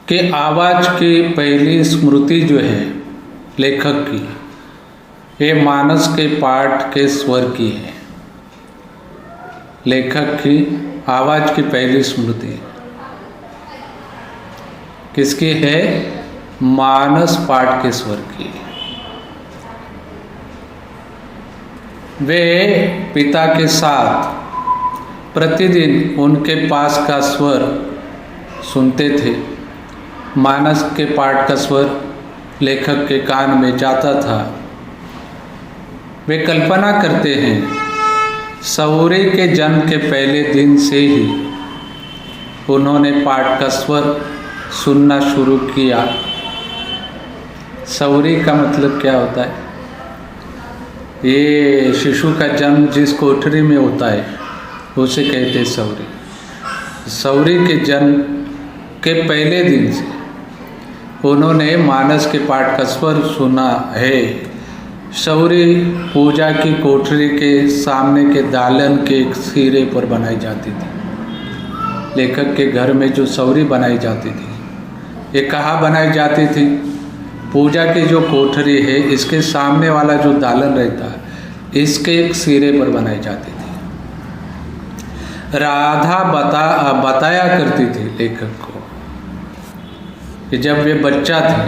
कि आवाज़ की पहली स्मृति जो है लेखक की, ये मानस के पाठ के स्वर की है। लेखक की आवाज़ की पहली स्मृति किसकी है? मानस पाठ के स्वर की। वे पिता के साथ प्रतिदिन उनके पास का स्वर सुनते थे। मानस के पाठ का स्वर लेखक के कान में जाता था। वे कल्पना करते हैं सौरी के जन्म के पहले दिन से ही उन्होंने पाठ का स्वर सुनना शुरू किया। सौरी का मतलब क्या होता है? ये शिशु का जन्म जिस कोठरी में होता है उसे कहते हैं सौरी। सौरी के जन्म के पहले दिन से उन्होंने मानस के पाठ का स्वर सुना है। सौरी पूजा की कोठरी के सामने के दालन के सिरे पर बनाई जाती थी। लेखक के घर में जो सौरी बनाई जाती थी, ये कहाँ बनाई जाती थी? पूजा की जो कोठरी है इसके सामने वाला जो दालन रहता है, इसके एक सिरे पर बनाई जाती थी। राधा बताया करती थी लेखक को कि जब वे बच्चा थे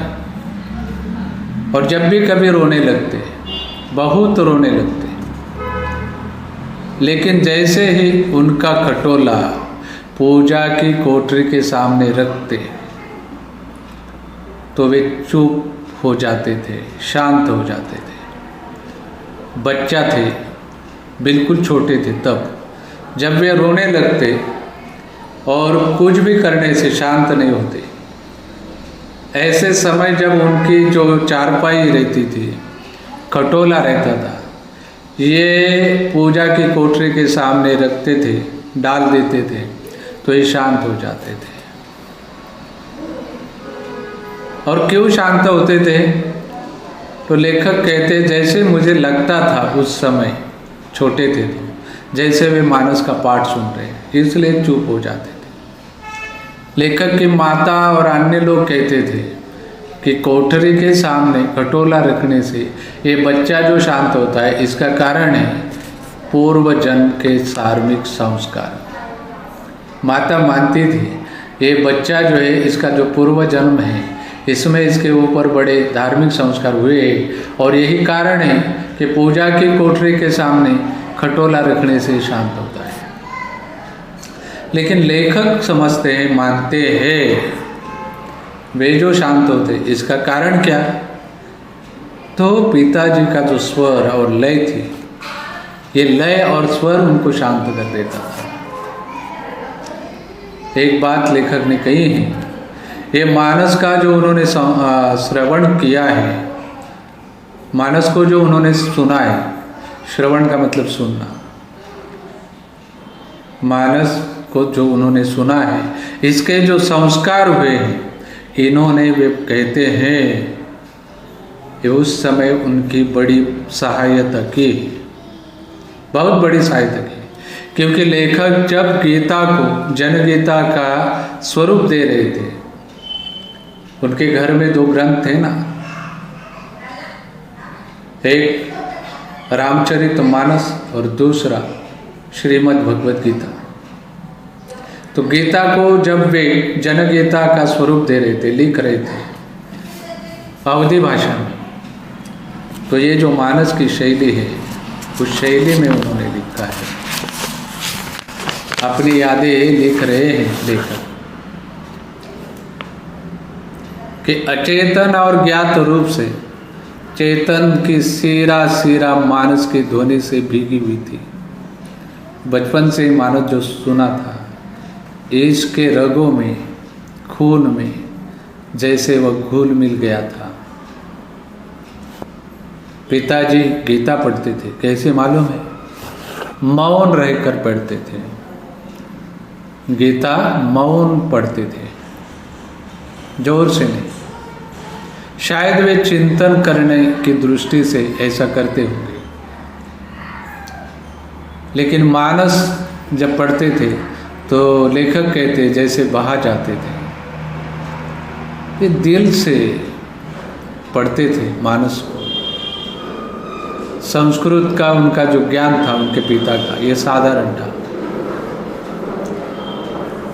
और जब भी कभी रोने लगते, बहुत रोने लगते, लेकिन जैसे ही उनका खटोला पूजा की कोठरी के सामने रखते तो वे चुप हो जाते थे, शांत हो जाते थे। बच्चा थे, बिल्कुल छोटे थे। तब जब वे रोने लगते और कुछ भी करने से शांत नहीं होते, ऐसे समय जब उनकी जो चारपाई रहती थी, खटोला रहता था, ये पूजा की कोठरी के सामने रखते थे, डाल देते थे, तो ये शांत हो जाते थे। और क्यों शांत होते थे? तो लेखक कहते जैसे मुझे लगता था उस समय, छोटे थे तो, जैसे वे मानस का पाठ सुन रहे हैं, इसलिए चुप हो जाते थे। लेखक की माता और अन्य लोग कहते थे कि कोठरी के सामने खटोला रखने से ये बच्चा जो शांत होता है, इसका कारण है पूर्व जन्म के धार्मिक संस्कार। माता मानती थी ये बच्चा जो है, इसका जो पूर्व जन्म है, इसमें इसके ऊपर बड़े धार्मिक संस्कार हुए और यही कारण है कि पूजा की कोठरी के सामने खटोला रखने से शांत होता है। लेकिन लेखक समझते हैं, मानते हैं, वे जो शांत होते, इसका कारण क्या? तो पिताजी का जो स्वर और लय थी, ये लय और स्वर उनको शांत कर देता था। एक बात लेखक ने कही है, ये मानस का जो उन्होंने श्रवण किया है, मानस को जो उन्होंने सुना है, श्रवण का मतलब सुनना, मानस को जो उन्होंने सुना है, इसके जो संस्कार हुए हैं, इन्होंने, वे कहते हैं कि उस समय उनकी बड़ी सहायता की, बहुत बड़ी सहायता की। क्योंकि लेखक जब गीता को, जनगीता का स्वरूप दे रहे थे, उनके घर में 2 ग्रंथ थे ना, एक रामचरितमानस और दूसरा श्रीमद् भगवद गीता। तो गीता को जब वे जनगीता का स्वरूप दे रहे थे, लिख रहे थे अवधी भाषा में, तो ये जो मानस की शैली है, उस शैली में उन्होंने लिखा है। अपनी यादें लिख रहे हैं लेखक कि अचेतन और ज्ञात रूप से चेतन की सीरा सीरा मानस की ध्वनि से भीगी हुई थी। बचपन से मानस जो सुना था, इसके रगों में, खून में जैसे वह घुल मिल गया था। पिताजी गीता पढ़ते थे, कैसे मालूम है? मौन रहकर पढ़ते थे। गीता मौन पढ़ते थे, जोर से नहीं। शायद वे चिंतन करने की दृष्टि से ऐसा करते होंगे, लेकिन मानस जब पढ़ते थे तो लेखक कहते जैसे बहा जाते थे। ये दिल से पढ़ते थे मानस को। संस्कृत का उनका जो ज्ञान था उनके पिता का, ये साधारण था।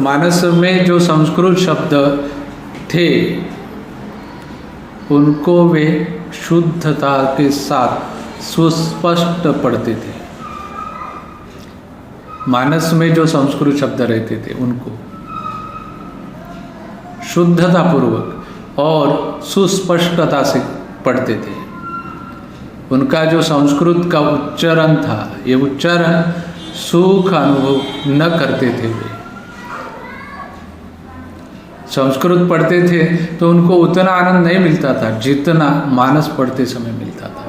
मानस में जो संस्कृत शब्द थे उनको वे शुद्धता के साथ सुस्पष्ट पढ़ते थे। मानस में जो संस्कृत शब्द रहते थे उनको शुद्धता पूर्वक और सुस्पष्टता से पढ़ते थे। उनका जो संस्कृत का उच्चारण था, ये उच्चारण सुख अनुभव न करते थे। वे संस्कृत पढ़ते थे तो उनको उतना आनंद नहीं मिलता था जितना मानस पढ़ते समय मिलता था।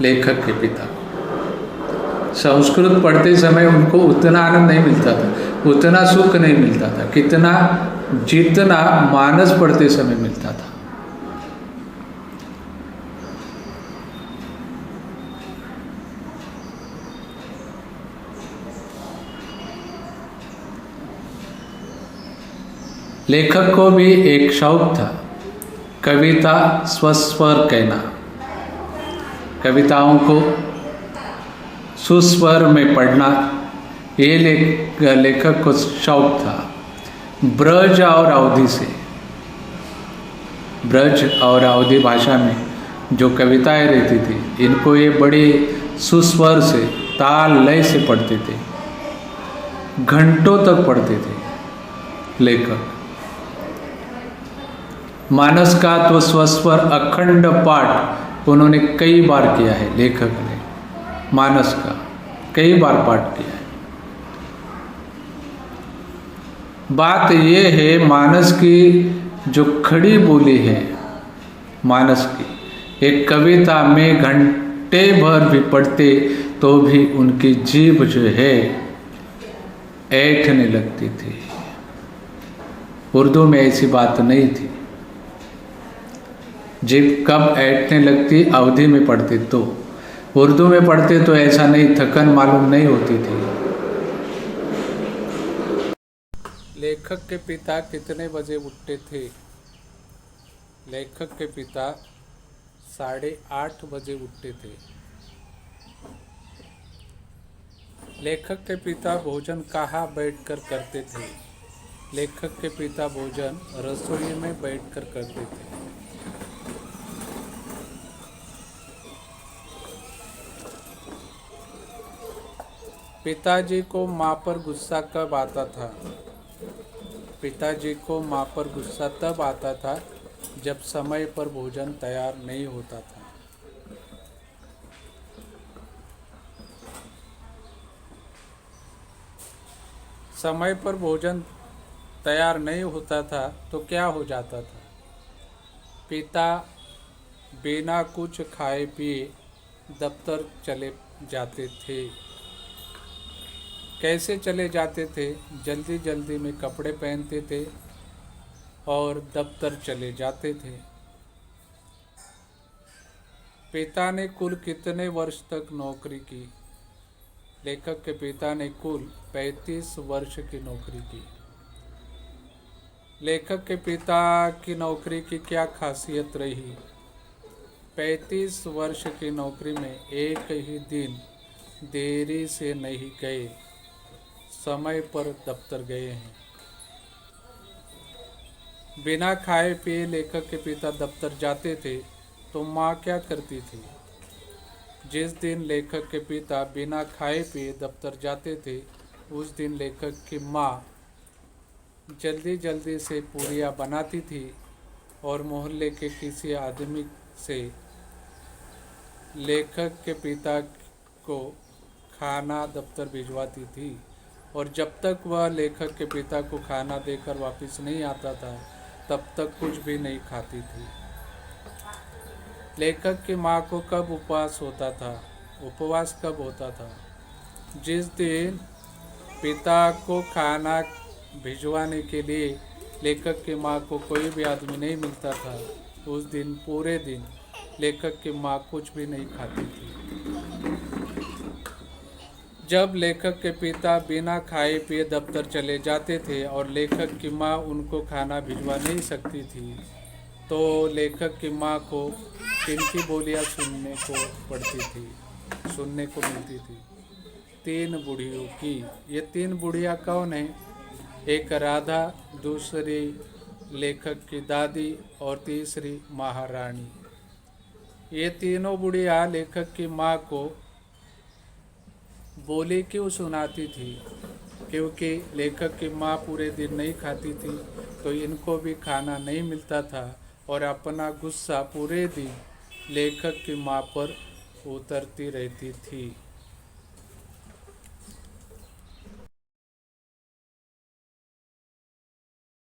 लेखक के पिता को संस्कृत पढ़ते समय उनको उतना आनंद नहीं मिलता था, उतना सुख नहीं मिलता था कितना जितना मानस पढ़ते समय मिलता था। लेखक को भी एक शौक था कविता स्वस्वर कहना। कविताओं को सुस्वर में पढ़ना ये लेखक को शौक था। ब्रज और अवधि से, ब्रज और अवधि भाषा में जो कविताएं रहती थी इनको ये बड़े सुस्वर से ताल लय से पढ़ते थे, घंटों तक पढ़ते थे लेखक। मानस का तो स्वस्वर अखंड पाठ उन्होंने कई बार किया है। लेखक ने मानस का कई बार पाठ किया है। बात यह है मानस की जो खड़ी बोली है, मानस की एक कविता में घंटे भर भी पढ़ते तो भी उनकी जीभ जो है ऐंठने लगती थी। उर्दू में ऐसी बात नहीं थी। जीभ कब ऐंठने लगती? अवधि में पढ़ते तो। उर्दू में पढ़ते तो ऐसा नहीं, थकन मालूम नहीं होती थी। लेखक के पिता कितने बजे उठते थे? लेखक के पिता 8:30 बजे उठते थे। लेखक के पिता भोजन कहाँ बैठकर करते थे? लेखक के पिता भोजन रसोई में बैठकर करते थे। पिताजी को माँ पर गुस्सा कब आता था? पिताजी को माँ पर गुस्सा तब आता था जब समय पर भोजन तैयार नहीं होता था। समय पर भोजन तैयार नहीं होता था तो क्या हो जाता था? पिता बिना कुछ खाए पिए दफ्तर चले जाते थे। कैसे चले जाते थे? जल्दी जल्दी में कपड़े पहनते थे और दफ्तर चले जाते थे। पिता ने कुल कितने वर्ष तक नौकरी की? लेखक के पिता ने कुल 35 वर्ष की नौकरी की। लेखक के पिता की नौकरी की क्या खासियत रही? 35 वर्ष की नौकरी में एक ही दिन देरी से नहीं गए, समय पर दफ्तर गए हैं। बिना खाए पिए लेखक के पिता दफ्तर जाते थे तो माँ क्या करती थी? जिस दिन लेखक के पिता बिना खाए पिए दफ्तर जाते थे उस दिन लेखक की माँ जल्दी जल्दी से पूरियाँ बनाती थी और मोहल्ले के किसी आदमी से लेखक के पिता को खाना दफ्तर भिजवाती थी और जब तक वह लेखक के पिता को खाना देकर वापस नहीं आता था तब तक कुछ भी नहीं खाती थी। लेखक की माँ को कब उपवास होता था? उपवास कब होता था? जिस दिन पिता को खाना भिजवाने के लिए लेखक की माँ को कोई भी आदमी नहीं मिलता था उस दिन पूरे दिन लेखक की माँ कुछ भी नहीं खाती थी। जब लेखक के पिता बिना खाए पिए दफ्तर चले जाते थे और लेखक की माँ उनको खाना भिजवा नहीं सकती थी तो लेखक की माँ को किनकी बोलियाँ सुनने को पड़ती थी, सुनने को मिलती थी? 3 बूढ़ियों की। ये 3 बूढ़िया कौन है? एक राधा, दूसरी लेखक की दादी और तीसरी महारानी। ये तीनों बुढ़िया लेखक की माँ को बोली क्यों सुनाती थी? क्योंकि लेखक की माँ पूरे दिन नहीं खाती थी, तो इनको भी खाना नहीं मिलता था और अपना गुस्सा पूरे दिन लेखक की माँ पर उतरती रहती थी।